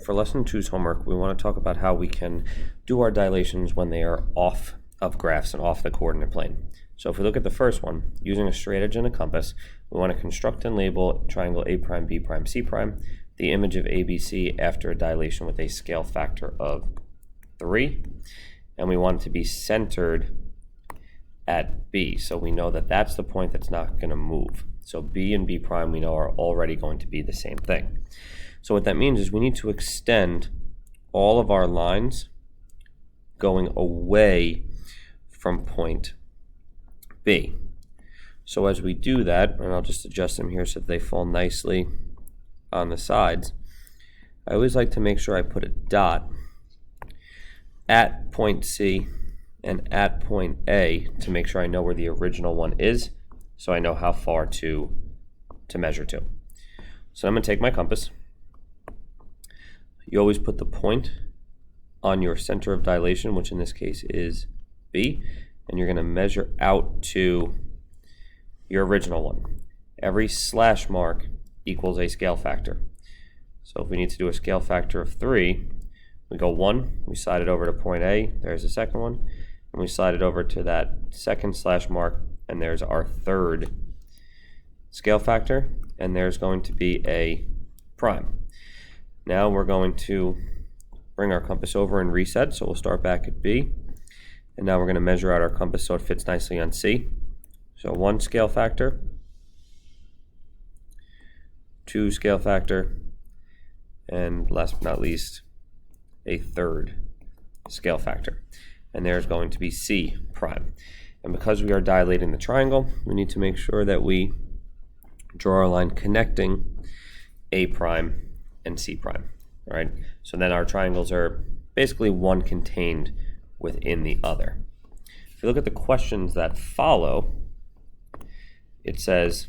for lesson 2's homework, we want to talk about how we can do our dilations when they are off of graphs and off the coordinate plane. So if we look at the first one, using a straight edge and a compass, we want to construct and label triangle A prime, B prime, C prime, the image of ABC after a dilation with a scale factor of 3, and we want it to be centered at B, so we know that that's the point that's not going to move. So B and B prime we know are already going to be the same thing. So what that means is we need to extend all of our lines going away from point B. So as we do that, and I'll just adjust them here so that they fall nicely on the sides, I always like to make sure I put a dot at point C and at point A to make sure I know where the original one is, so I know how far to measure to. So I'm going to take my compass. You always put the point on your center of dilation, which in this case is B, and you're going to measure out to your original one. Every slash mark equals a scale factor. So if we need to do a scale factor of 3, we go 1, we slide it over to point A, there's the second one, and we slide it over to that second slash mark, and there's our third scale factor, and there's going to be a prime. Now we're going to bring our compass over and reset, so we'll start back at B, and now we're going to measure out our compass so it fits nicely on C. So 1 scale factor, 2 scale factor, and last but not least, a third scale factor. And there's going to be C prime. And because we are dilating the triangle, we need to make sure that we draw a line connecting A prime and C prime. All right? So then our triangles are basically one contained within the other. If you look at the questions that follow, it says,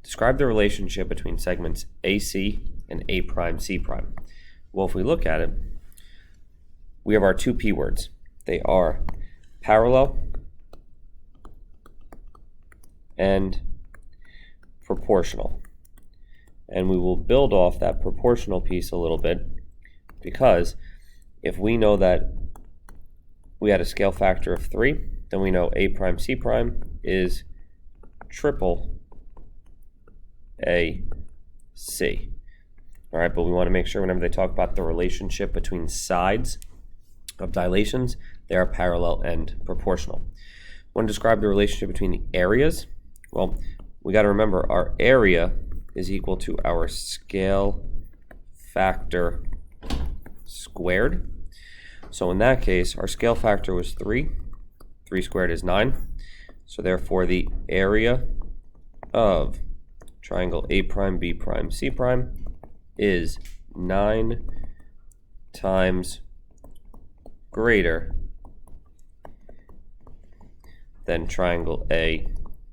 describe the relationship between segments AC and A prime, C prime. Well, if we look at it, we have our two P words. They are parallel and proportional. And we will build off that proportional piece a little bit, because if we know that we had a scale factor of 3, then we know A prime, C prime is triple A, C. All right, but we want to make sure whenever they talk about the relationship between sides of dilations, they are parallel and proportional. Want to describe the relationship between the areas? Well, we got to remember our area is equal to our scale factor squared. So in that case, our scale factor was 3. 3 squared is 9. So therefore, the area of triangle A prime, B prime, C prime is 9 times greater than triangle A,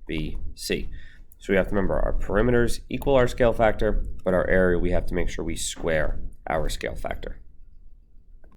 B, C. So we have to remember our perimeters equal our scale factor, but our area we have to make sure we square our scale factor.